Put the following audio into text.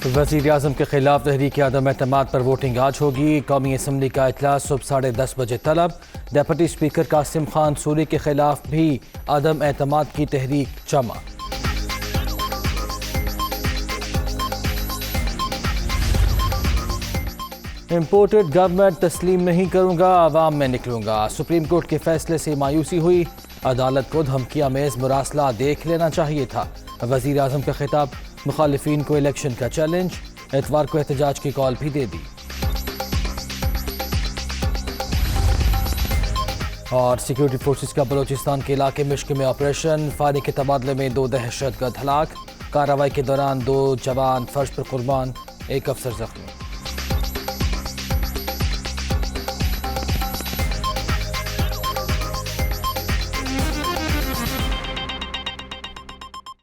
वज़ीर-ए-आज़म के खिलाफ तहरीक अदम एतमाद पर वोटिंग आज होगी। कौमी असम्बली का इजलास सुबह 10:30 बजे तलब। डिप्टी स्पीकर कासिम खान सूरी के खिलाफ भी अदम एतमाद की तहरीक जमा। इम्पोर्टेड गवर्नमेंट तस्लीम नहीं करूंगा, आवाम में निकलूंगा। सुप्रीम कोर्ट के फैसले से मायूसी हुई, अदालत को धमकियां मेज मुरासला देख लेना चाहिए था। वज़ीर-ए-आज़म का खिताब, मुखालिफिन को इलेक्शन का चैलेंज। इतवार को एहतजाज की कॉल भी दे दी। और सिक्योरिटी फोर्सेस का बलोचिस्तान के इलाके मिश्क में ऑपरेशन, फायरिंग के तबादले में 2 दहशतगर्द हलाक। कार्रवाई के दौरान 2 जवान फर्श पर कुर्बान, 1 अफसर जख्मी।